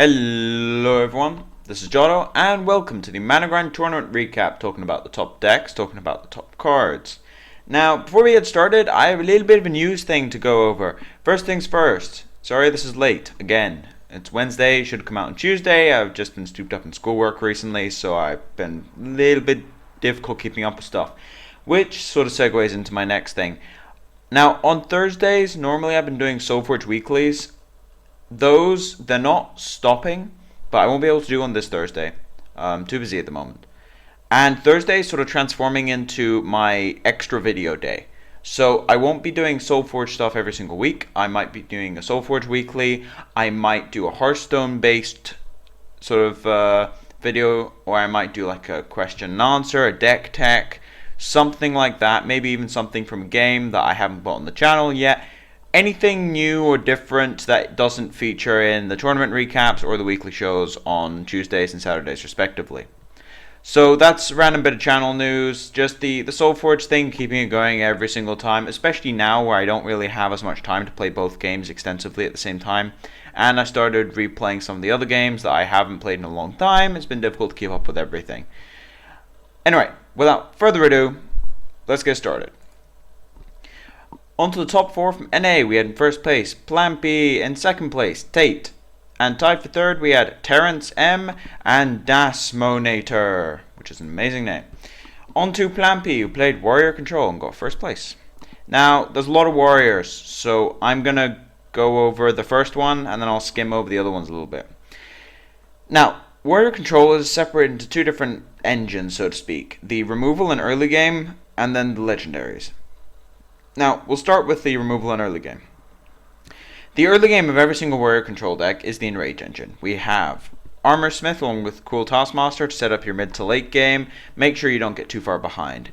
Hello everyone, this is Jotto and welcome to the Managrind tournament recap, talking about the top decks, talking about the top cards. Now, before we get started, I have a little bit of a news thing to go over. First things first, sorry this is late, again. It's Wednesday, should come out on Tuesday. I've just been stooped up in schoolwork recently, so I've been a little bit difficult keeping up with stuff. Which sort of segues into my next thing. Now, on Thursdays, normally I've been doing SoulForge weeklies. They're not stopping, but I won't be able to do on this Thursday. I'm too busy at the moment. And Thursday is sort of transforming into my extra video day. So I won't be doing SoulForge stuff every single week. I might be doing a SoulForge weekly. I might do a Hearthstone based sort of video, or I might do like a question and answer, a deck tech, something like that. Maybe even something from a game that I haven't put on the channel yet. Anything new or different that doesn't feature in the tournament recaps or the weekly shows on Tuesdays and Saturdays respectively. So that's a random bit of channel news, just the SoulForge thing, keeping it going every single time, especially now where I don't really have as much time to play both games extensively at the same time. And I started replaying some of the other games that I haven't played in a long time. It's been difficult to keep up with everything. Anyway, without further ado, let's get started. On to the top four from NA, we had in first place Plampy, in second place Tate, and tied for third we had Terrence M and Dasmonator, which is an amazing name. On to Plampy, who played Warrior Control and got first place. Now, there's a lot of warriors, so I'm going to go over the first one and then I'll skim over the other ones a little bit. Now, Warrior Control is separated into two different engines, so to speak. The removal and early game, and then the legendaries. Now, we'll start with the removal and early game. The early game of every single Warrior Control deck is the Enrage engine. We have Armor Smith along with Cruel Taskmaster to set up your mid to late game. Make sure you don't get too far behind.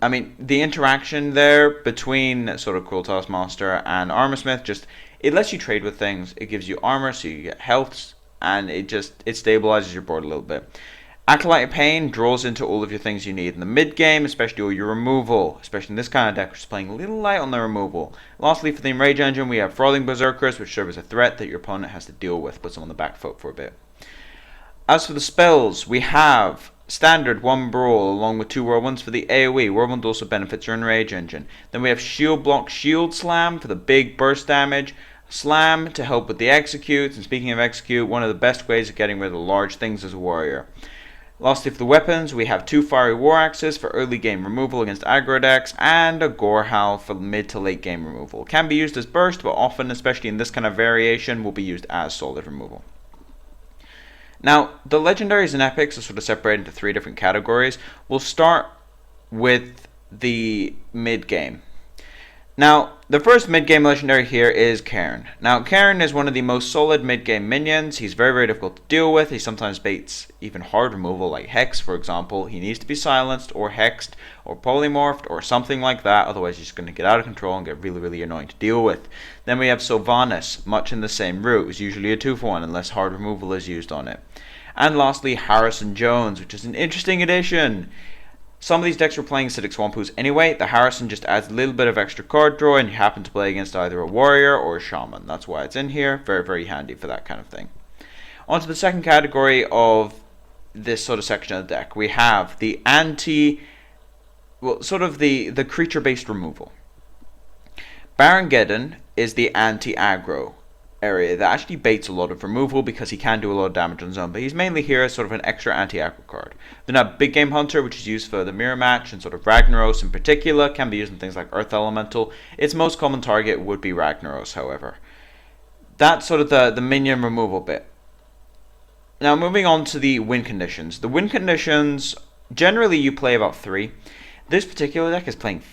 I mean, the interaction there between sort of Cruel Taskmaster and Armor Smith, it lets you trade with things. It gives you armor so you get healths, and it stabilizes your board a little bit. Acolyte of Pain draws into all of your things you need in the mid game, especially all your removal, especially in this kind of deck, which is playing a little light on the removal. Lastly, for the Enrage engine, we have Frothing Berserkers, which serve as a threat that your opponent has to deal with, puts them on the back foot for a bit. As for the spells, we have Standard 1 Brawl along with 2 Whirlwinds for the AoE. Whirlwind also benefits your Enrage engine. Then we have Shield Block Shield Slam for the big burst damage. Slam to help with the executes, and speaking of execute, one of the best ways of getting rid of large things as a warrior. Lastly, for the weapons, we have 2 Fiery War Axes for early game removal against aggro decks, and a Gorehowl for mid to late game removal. Can be used as burst, but often, especially in this kind of variation, will be used as solid removal. Now, the legendaries and epics are sort of separated into 3 different categories. We'll start with the mid game. Now, the first mid-game legendary here is Cairn. Now, Cairn is one of the most solid mid-game minions. He's very, very difficult to deal with. He sometimes baits even hard removal, like Hex, for example. He needs to be silenced, or hexed, or polymorphed, or something like that. Otherwise, he's just going to get out of control and get really, really annoying to deal with. Then we have Sylvanas, much in the same route. It's usually a 2-for-1 unless hard removal is used on it. And lastly, Harrison Jones, which is an interesting addition. Some of these decks were playing Acidic Swampoos anyway. The Harrison just adds a little bit of extra card draw, and you happen to play against either a warrior or a shaman. That's why it's in here. Very, very handy for that kind of thing. On to the second category of this sort of section of the deck. We have the the creature-based removal. Baron Geddon is the anti-aggro area that actually baits a lot of removal because he can do a lot of damage on zone, but he's mainly here as sort of an extra anti-aggro card. Then have Big Game Hunter, which is used for the mirror match, and sort of Ragnaros in particular, can be used in things like Earth Elemental. Its most common target would be Ragnaros, however. That's sort of the minion removal bit. Now moving on to the win conditions. The win conditions, generally you play about 3. This particular deck is playing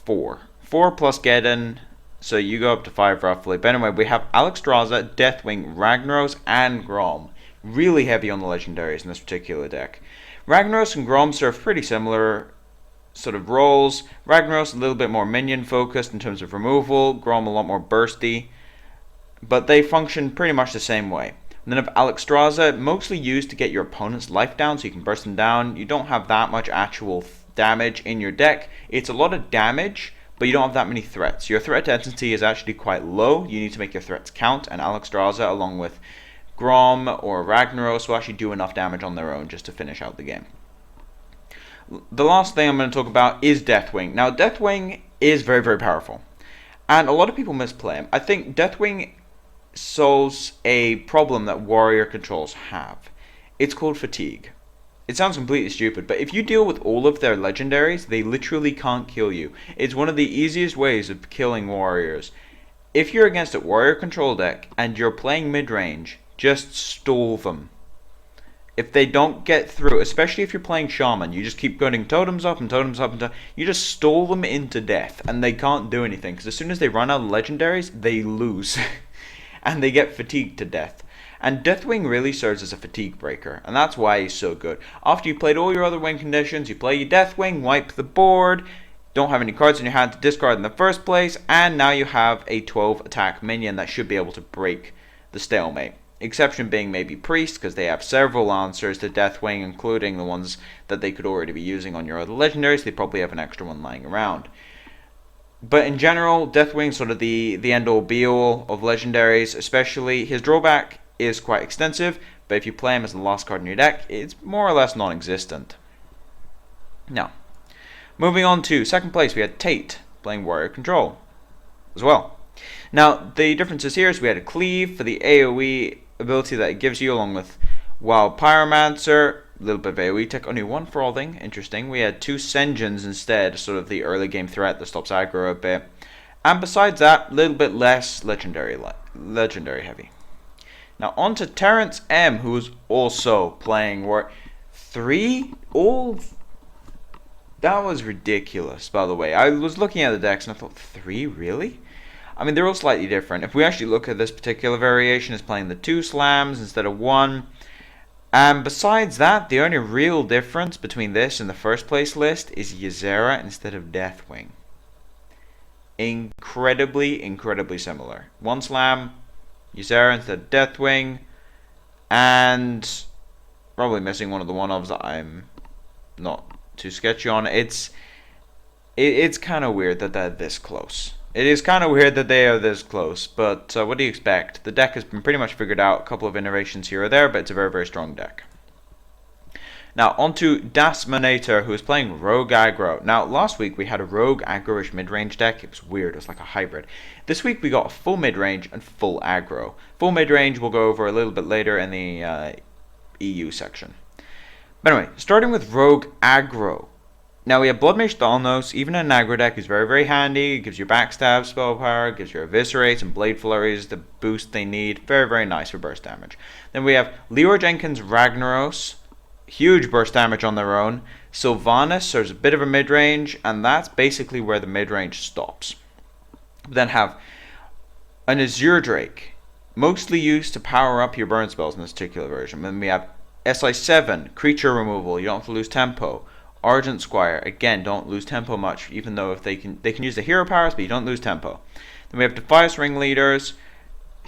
4. 4 plus Geddon, so you go up to 5 roughly. But anyway, we have Alexstrasza, Deathwing, Ragnaros, and Grom. Really heavy on the legendaries in this particular deck. Ragnaros and Grom serve pretty similar sort of roles. Ragnaros a little bit more minion focused in terms of removal. Grom a lot more bursty. But they function pretty much the same way. And then have Alexstrasza, mostly used to get your opponent's life down so you can burst them down. You don't have that much actual damage in your deck. It's a lot of damage, but you don't have that many threats. Your threat density is actually quite low. You need to make your threats count, and Alexstrasza, along with Grom or Ragnaros, will actually do enough damage on their own just to finish out the game. The last thing I'm going to talk about is Deathwing. Now, Deathwing is very, very powerful, and a lot of people misplay him. I think Deathwing solves a problem that warrior controls have. It's called fatigue. It sounds completely stupid, but if you deal with all of their legendaries, they literally can't kill you. It's one of the easiest ways of killing warriors. If you're against a warrior control deck and you're playing mid-range, just stall them. If they don't get through, especially if you're playing Shaman, you just keep putting totems up and totems up and you just stall them into death and they can't do anything, because as soon as they run out of legendaries, they lose. And they get fatigued to death. And Deathwing really serves as a fatigue breaker, and that's why he's so good. After you've played all your other win conditions, you play your Deathwing, wipe the board, don't have any cards in your hand to discard in the first place, and now you have a 12 attack minion that should be able to break the stalemate. Exception being maybe Priest, because they have several answers to Deathwing, including the ones that they could already be using on your other legendaries. They probably have an extra one lying around. But in general, Deathwing's sort of the end-all be-all of legendaries, especially his drawback is quite extensive, but if you play him as the last card in your deck, it's more or less non-existent. Now, moving on to second place, we had Tate playing Warrior Control as well. Now, the differences here is we had a Cleave for the AoE ability that it gives you, along with Wild Pyromancer, a little bit of AoE tech, only one Frothing, interesting. We had two Sengens instead, sort of the early game threat that stops aggro a bit. And besides that, a little bit less legendary heavy. Now on to Terrence M, who was also playing War 3. That was ridiculous, by the way. I was looking at the decks and I thought, 3? Really? I mean, they're all slightly different. If we actually look at this particular variation, it's playing the 2 slams instead of 1. And besides that, the only real difference between this and the first place list is Ysera instead of Deathwing. Incredibly, incredibly similar. 1 slam, Ysera instead of Deathwing, and probably missing one of the one-ofs that I'm not too sketchy on. It's kind of weird that they're this close. It is kind of weird that they are this close, but what do you expect? The deck has been pretty much figured out, a couple of innovations here or there, but it's a very, very strong deck. Now, on to Dasmanator, who is playing Rogue Aggro. Now, last week we had a Rogue Aggro-ish mid-range deck. It was weird, it was like a hybrid. This week we got a full mid-range and full aggro. Full mid-range we'll go over a little bit later in the EU section. But anyway, starting with Rogue Aggro. Now we have Bloodmage Thalnos, even in an aggro deck, is very, very handy. It gives you backstab spell power, gives you eviscerates and blade flurries, the boost they need. Very, very nice for burst damage. Then we have Leroy Jenkins Ragnaros, huge burst damage on their own. Sylvanas serves a bit of a mid-range, and that's basically where the mid-range stops. We then have an Azure Drake, mostly used to power up your burn spells in this particular version. Then we have SI7, creature removal, you don't have to lose tempo. Argent Squire, again, don't lose tempo much, even though if they can use the hero powers, but you don't lose tempo. Then we have Defias Ringleaders,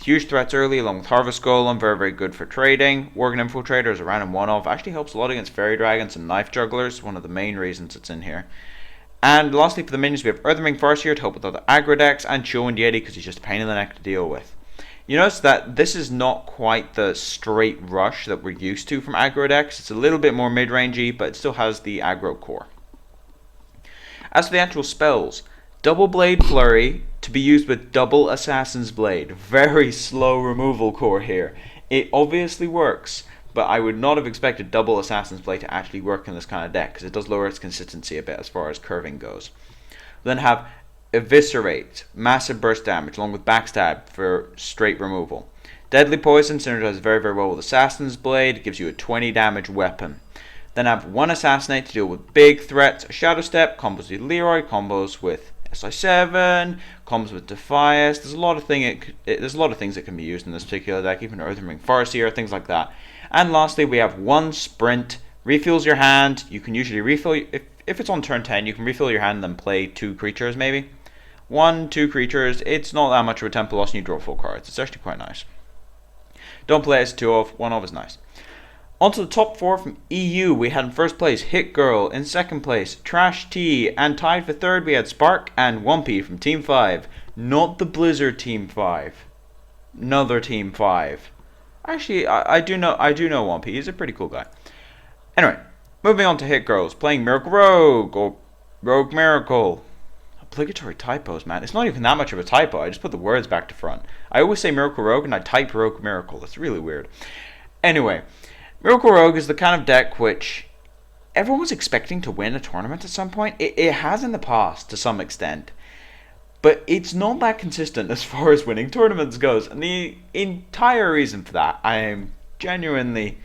huge threats early, along with Harvest Golem, very, very good for trading. Worgen Infiltrator is a random one-off, actually helps a lot against Fairy Dragons and Knife Jugglers, one of the main reasons it's in here. And lastly, for the minions, we have Earthring Farseer to help with other aggro decks, and Showen Deity because he's just a pain in the neck to deal with. You notice that this is not quite the straight rush that we're used to from aggro decks. It's a little bit more mid-rangey, but it still has the aggro core. As for the actual spells, Double Blade Flurry to be used with Double Assassin's Blade. Very slow removal core here. It obviously works, but I would not have expected Double Assassin's Blade to actually work in this kind of deck, because it does lower its consistency a bit as far as curving goes. Then have Eviscerate, massive burst damage, along with Backstab for straight removal. Deadly Poison synergizes very, very well with Assassin's Blade. It gives you a 20 damage weapon. Then have 1 Assassinate to deal with big threats. Shadow Step, combos with Leroy, combos with SI7, combos with Defias. There's a lot of things that can be used in this particular deck, even Earthring Farseer, things like that. And lastly, we have 1 Sprint, refills your hand. You can usually refill, if it's on turn 10, you can refill your hand and then play 2 creatures maybe. 1, 2 creatures, it's not that much of a tempo loss and you draw 4 cards. It's actually quite nice. Don't play as 2 of, 1 of is nice. On to the top 4 from EU, we had in first place Hit Girl, in second place Trash T, and tied for third we had Spark and Wumpy from Team 5. Not the Blizzard Team 5. Another Team 5. Actually, I do know Wumpy. He's a pretty cool guy. Anyway, moving on to Hit Girls, playing Miracle Rogue, or Rogue Miracle. Obligatory typos, man. It's not even that much of a typo. I just put the words back to front. I always say Miracle Rogue and I type Rogue Miracle. That's really weird. Anyway, Miracle Rogue is the kind of deck which everyone was expecting to win a tournament at some point. It has in the past to some extent. But it's not that consistent as far as winning tournaments goes. And the entire reason for that, I'm genuinely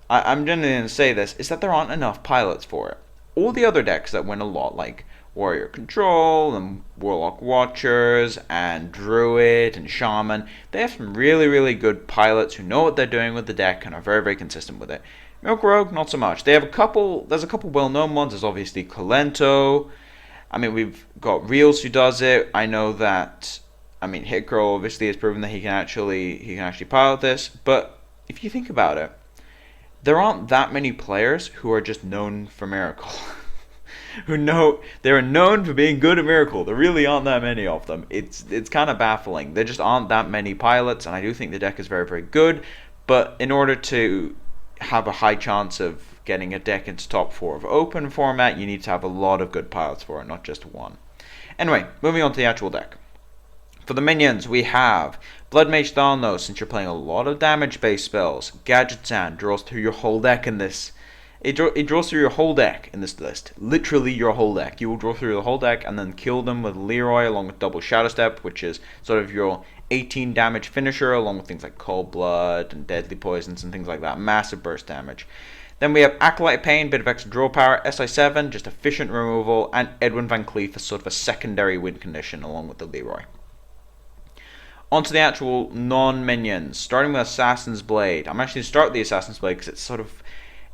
going to say this, is that there aren't enough pilots for it. All the other decks that win a lot, like Warrior Control and Warlock Watchers and Druid and Shaman, they have some really, really good pilots who know what they're doing with the deck and are very, very consistent with it. Miracle Rogue, not so much. There's a couple well-known ones. There's obviously Colento. I mean, we've got Reels who does it. I know that, Hit Girl obviously has proven that he can actually pilot this. But if you think about it, there aren't that many players who are just known for Miracle. They're known for being good at Miracle. There really aren't that many of them. It's kind of baffling. There just aren't that many pilots, and I do think the deck is very, very good. But in order to have a high chance of getting a deck into top 4 of open format, you need to have a lot of good pilots for it, not just one. Anyway, moving on to the actual deck. For the minions, we have Blood Mage Thalnos, since you're playing a lot of damage-based spells. Gadget Sand draws through your whole deck in this. It draws through your whole deck in this list. Literally your whole deck. You will draw through the whole deck and then kill them with Leroy along with double Shadow Step, which is sort of your 18 damage finisher, along with things like Cold Blood and Deadly Poisons and things like that. Massive burst damage. Then we have Acolyte Pain, bit of extra draw power, SI7, just efficient removal, and Edwin Van Cleef as sort of a secondary win condition along with the Leroy. On to the actual non-minions, starting with Assassin's Blade. I'm actually going to start with the Assassin's Blade because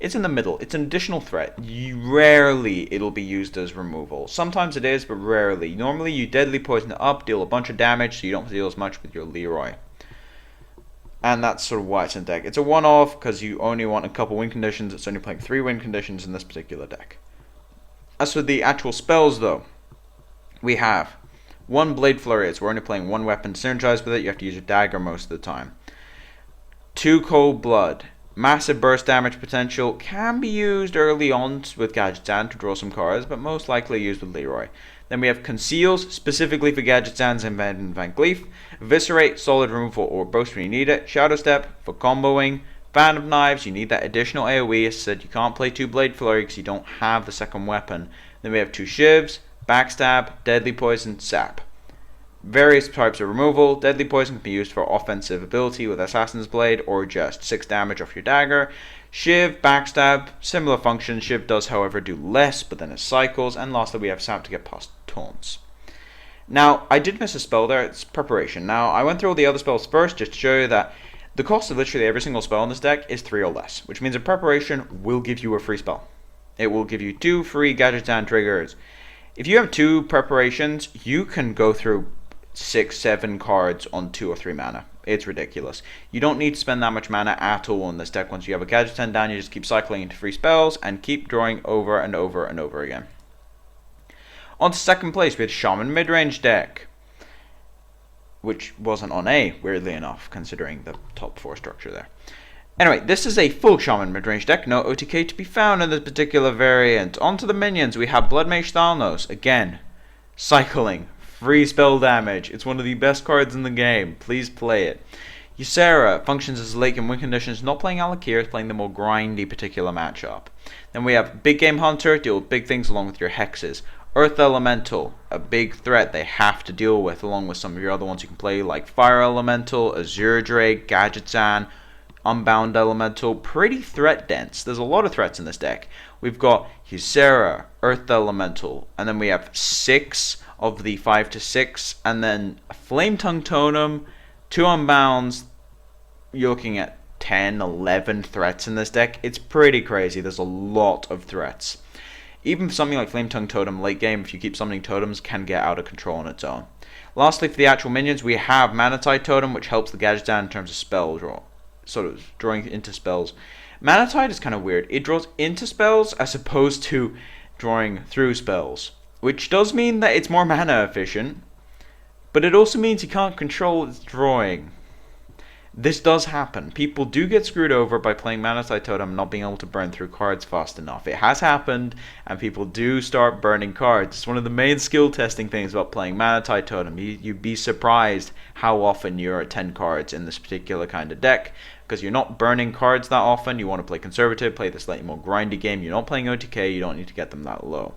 it's in the middle. It's an additional threat. Rarely it'll be used as removal. Sometimes it is, but rarely. Normally you Deadly Poison it up, deal a bunch of damage, so you don't deal as much with your Leroy. And that's sort of why it's in deck. It's a one-off because you only want a couple win conditions. It's only playing 3 win conditions in this particular deck. As for the actual spells, though, we have 1 Blade Flurry. So we're only playing 1 weapon synergized with it. You have to use your dagger most of the time. 2 Cold Blood. Massive burst damage potential. Can be used early on with Gadget Sand to draw some cards, but most likely used with Leroy. Then we have Conceals, specifically for Gadget Sands and Van Cleef. Eviscerate, solid removal or burst when you need it. Shadow Step for comboing. Fan of Knives, you need that additional AoE. As said, you can't play 2 Blade Flurry because you don't have the second weapon. Then we have 2 Shivs, Backstab, Deadly Poison, Sap. Various types of removal. Deadly Poison can be used for offensive ability with Assassin's Blade or just 6 damage off your dagger. Shiv, Backstab, similar function. Shiv does, however, do less, but then it cycles. And lastly, we have Sap to get past taunts. Now, I did miss a spell there. It's Preparation. Now, I went through all the other spells first just to show you that the cost of literally every single spell in this deck is 3 or less, which means a Preparation will give you a free spell. It will give you 2 free Gadget Sand triggers. If you have 2 preparations, you can go through 6, 7 cards on 2 or 3 mana. It's ridiculous. You don't need to spend that much mana at all in this deck. Once you have a Gadget Sand down, you just keep cycling into free spells and keep drawing over and over and over again. On to second place, we had Shaman Midrange deck, which wasn't on A, weirdly enough, considering the top 4 structure there. Anyway, this is a full Shaman midrange deck, no OTK to be found in this particular variant. On to the minions, we have Blood Mage Thalnos, again, cycling, free spell damage. It's one of the best cards in the game, please play it. Ysera functions as a late game win conditions, not playing Alakir, playing the more grindy particular matchup. Then we have Big Game Hunter, deal with big things along with your hexes. Earth Elemental, a big threat they have to deal with along with some of your other ones you can play like Fire Elemental, Azure Drake, Gadget Sand, Unbound Elemental, pretty threat dense. There's a lot of threats in this deck. We've got Ysera, Earth Elemental, and then we have 6 of the 5 to 6, and then a Flame Tongue Totem, 2 Unbounds. You're looking at 10, 11 threats in this deck. It's pretty crazy. There's a lot of threats. Even for something like Flame Tongue Totem, late game, if you keep summoning totems, can get out of control on its own. Lastly, for the actual minions, we have Manatite Totem, which helps the Gadget Sand in terms of spell draw, sort of drawing into spells. Mana Tide is kind of weird. It draws into spells as opposed to drawing through spells, which does mean that it's more mana efficient, but it also means you can't control its drawing. This does happen. People do get screwed over by playing Mana Tide Totem not being able to burn through cards fast enough. It has happened, and people do start burning cards. It's one of the main skill testing things about playing Mana Tide Totem. You'd be surprised how often you're at 10 cards in this particular kind of deck, because you're not burning cards that often. You want to play conservative, play the slightly more grindy game. You're not playing OTK, you don't need to get them that low.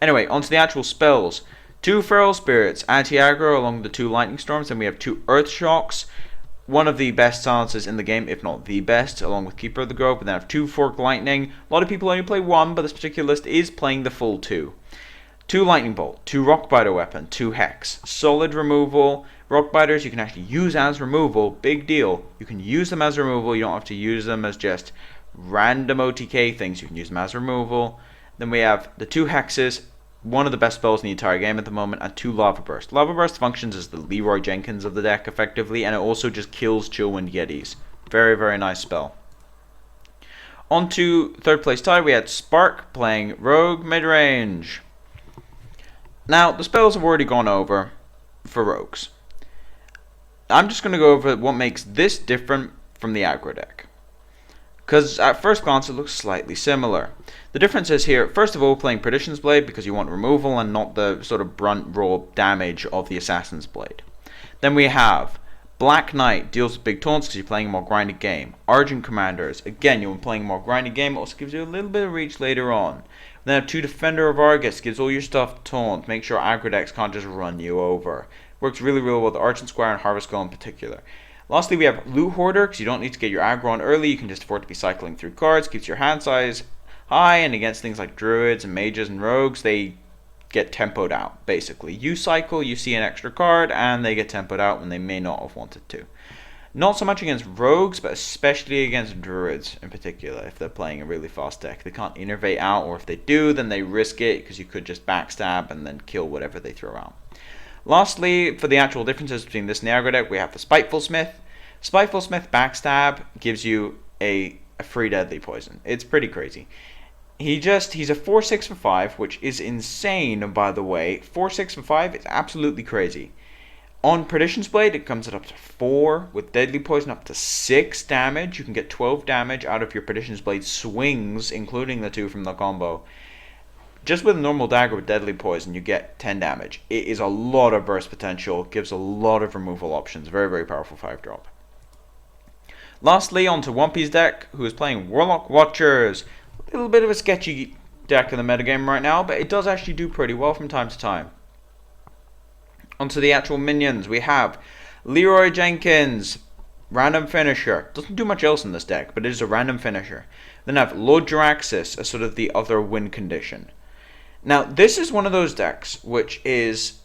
Anyway, onto the actual spells. 2 Feral Spirits, anti-aggro along the 2 Lightning Storms, and we have 2 Earth Shocks. One of the best silences in the game, if not the best, along with Keeper of the Grove. But then I have 2 Forked Lightning. A lot of people only play 1, but this particular list is playing the full 2. 2 Lightning Bolt, 2 Rockbiter Weapon, 2 Hex. Solid removal. Rockbiters you can actually use as removal. Big deal. You can use them as removal. You don't have to use them as just random OTK things. You can use them as removal. Then we have the 2 Hexes. One of the best spells in the entire game at the moment, and 2 Lava Burst. Lava Burst functions as the Leroy Jenkins of the deck, effectively, and it also just kills Chillwind Yetis. Very, very nice spell. On to third place tie, we had Spark playing Rogue Midrange. Now, the spells have already gone over for Rogues. I'm just going to go over what makes this different from the aggro deck, because at first glance it looks slightly similar. The difference is here, first of all, playing Perdition's Blade because you want removal and not the sort of brunt raw damage of the Assassin's Blade. Then we have Black Knight, deals with big taunts because you're playing a more grinded game. Argent Commanders, again, you're playing a more grinded game, also gives you a little bit of reach later on. Then I have 2 Defender of Argus, gives all your stuff taunt, make sure aggro decks can't just run you over. Works really, really well with Argent Squire and Harvest Skull in particular. Lastly, we have Loot Hoarder, because you don't need to get your aggro on early, you can just afford to be cycling through cards, keeps your hand size high, and against things like Druids and Mages and Rogues, they get tempoed out, basically. You cycle, you see an extra card, and they get tempoed out when they may not have wanted to. Not so much against Rogues, but especially against Druids in particular, if they're playing a really fast deck. They can't innervate out, or if they do, then they risk it, because you could just backstab and then kill whatever they throw out. Lastly, for the actual differences between this and the aggro deck, we have the Spiteful Smith. Spiteful Smith backstab gives you a free deadly poison. It's pretty crazy. He's a 4-6 for 5, which is insane, by the way. 4-6 for 5 is absolutely crazy. On Perdition's Blade, it comes at up to 4, with deadly poison up to 6 damage. You can get 12 damage out of your Perdition's Blade swings, including the 2 from the combo. Just with a normal dagger with deadly poison, you get 10 damage. It is a lot of burst potential, gives a lot of removal options. Very, very powerful 5-drop. Lastly, on to One Piece deck, who is playing Warlock Watchers. A little bit of a sketchy deck in the metagame right now, but it does actually do pretty well from time to time. Onto the actual minions, we have Leroy Jenkins, random finisher. Doesn't do much else in this deck, but it is a random finisher. Then I have Lord Jaraxxus as sort of the other win condition. Now, this is one of those decks which is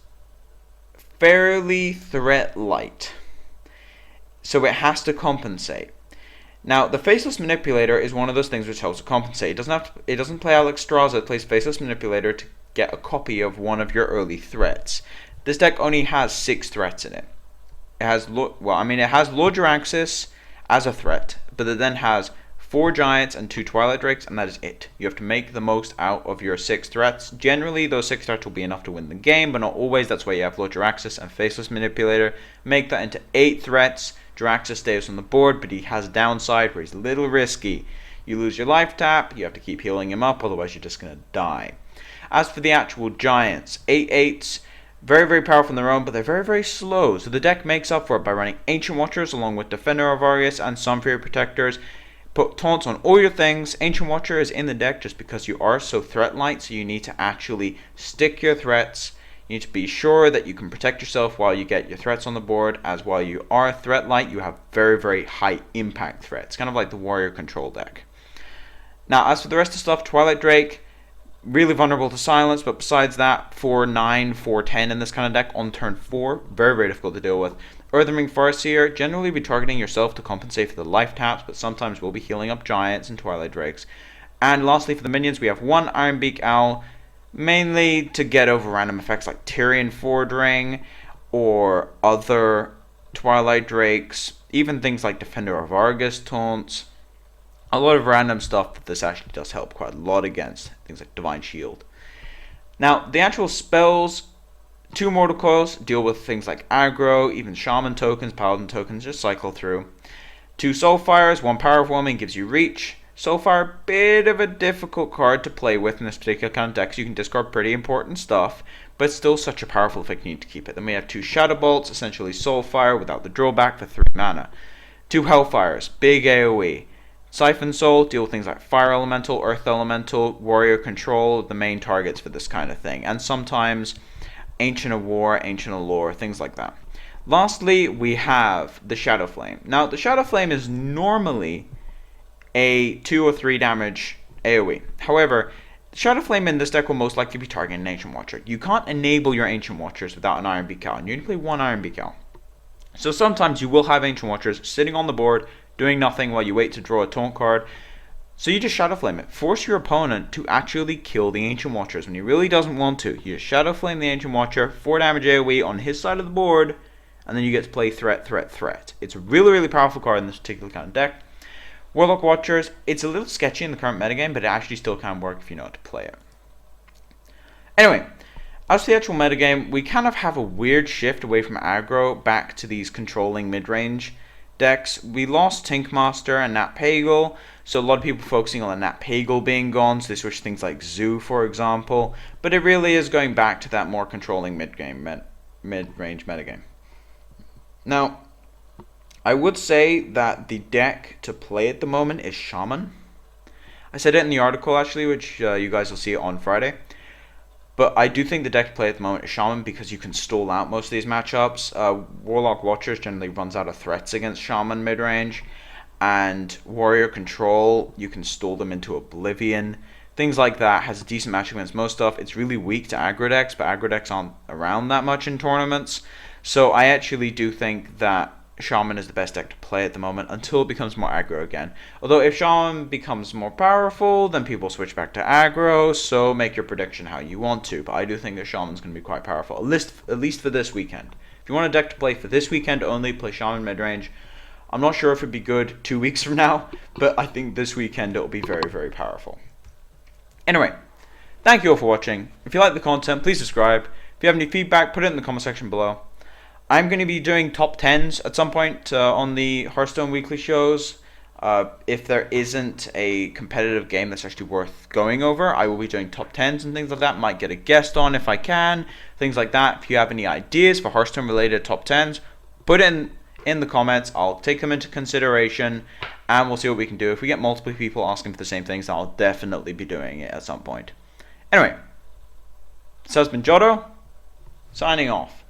fairly threat light, so it has to compensate. Now, the Faceless Manipulator is one of those things which helps to compensate. It doesn't play Alex Straza, it plays Faceless Manipulator to get a copy of one of your early threats. This deck only has 6 threats in it. It has Lord Jaraxxus as a threat, but it then has 4 Giants and 2 Twilight Drakes, and that is it. You have to make the most out of your 6 threats. Generally, those 6 threats will be enough to win the game, but not always. That's why you have Lord Jaraxxus and Faceless Manipulator. Make that into 8 threats. Jaraxxus stays on the board, but he has a downside where he's a little risky. You lose your life tap, you have to keep healing him up, otherwise you're just going to die. As for the actual Giants, 8/8s, very, very powerful on their own, but they're very, very slow. So the deck makes up for it by running Ancient Watchers along with Defender of Arius and Sunfury Protectors. Put taunts on all your things. Ancient Watcher is in the deck just because you are so threat light, so you need to actually stick your threats. You need to be sure that you can protect yourself while you get your threats on the board, as while you are threat light, you have very, very high impact threats. Kind of like the Warrior Control deck. Now, as for the rest of the stuff, Twilight Drake, really vulnerable to silence, but besides that, 4/9, 4/10 in this kind of deck on turn 4, very, very difficult to deal with. Earthring Farseer, generally be targeting yourself to compensate for the life taps, but sometimes we'll be healing up Giants and Twilight Drakes. And lastly, for the minions, we have 1 Ironbeak Owl, mainly to get over random effects like Tyrion Fordring or other Twilight Drakes, even things like Defender of Argus taunts. a lot of random stuff, but this actually does help quite a lot against things like Divine Shield. Now, the actual spells, 2 Mortal Coils deal with things like aggro, even Shaman tokens, Paladin tokens, just cycle through. 2 Soulfires, 1 Power of Woman gives you reach. Soulfire, bit of a difficult card to play with in this particular kind of deck, so you can discard pretty important stuff, but still such a powerful effect you need to keep it. Then we have 2 Shadow Bolts, essentially Soulfire without the drawback for 3 mana. 2 Hellfires, big AoE. Siphon Soul, deal with things like Fire Elemental, Earth Elemental, Warrior Control, the main targets for this kind of thing. And sometimes Ancient of War, Ancient of Lore, things like that. Lastly, we have the Shadow Flame. Now, the Shadow Flame is normally a 2 or 3 damage AoE. However, the Shadow Flame in this deck will most likely be targeting an Ancient Watcher. You can't enable your Ancient Watchers without an Iron Beak Owl, and you need to play 1 Iron Beak Owl. So sometimes you will have Ancient Watchers sitting on the board, doing nothing while you wait to draw a taunt card. So you just Shadow Flame it. Force your opponent to actually kill the Ancient Watchers when he really doesn't want to. You just Shadow Flame the Ancient Watcher, 4 damage AoE on his side of the board, and then you get to play threat, threat, threat. It's a really, really powerful card in this particular kind of deck. Warlock Watchers, it's a little sketchy in the current metagame, but it actually still can work if you know how to play it. Anyway, as for the actual metagame, we kind of have a weird shift away from aggro back to these controlling mid-range decks. We lost Tinkmaster and Nat Pagal, so a lot of people focusing on the Nat Pagal being gone, so they switch things like Zoo, for example, but it really is going back to that more controlling mid-range metagame. Now, I would say that the deck to play at the moment is Shaman. I said it in the article, actually, which you guys will see on Friday. But I do think the deck to play at the moment is Shaman because you can stall out most of these matchups. Warlock Watchers generally runs out of threats against Shaman midrange. And Warrior Control, you can stall them into oblivion. Things like that, has a decent matchup against most stuff. It's really weak to aggro decks, but aggro decks aren't around that much in tournaments. So I actually do think that Shaman is the best deck to play at the moment until it becomes more aggro again. Although if Shaman becomes more powerful, then people switch back to aggro, so make your prediction how you want to. But I do think that Shaman's going to be quite powerful, at least for this weekend. If you want a deck to play for this weekend only, play Shaman midrange. I'm not sure if it'd be good 2 weeks from now, but I think this weekend it'll be very, very powerful. Anyway, thank you all for watching. If you like the content, please subscribe. If you have any feedback, put it in the comment section below. I'm going to be doing top 10s at some point on the Hearthstone weekly shows. If there isn't a competitive game that's actually worth going over, I will be doing top 10s and things like that. Might get a guest on if I can, things like that. If you have any ideas for Hearthstone related top 10s, put it in the comments. I'll take them into consideration and we'll see what we can do. If we get multiple people asking for the same things, I'll definitely be doing it at some point. Anyway, this has been Jotto, signing off.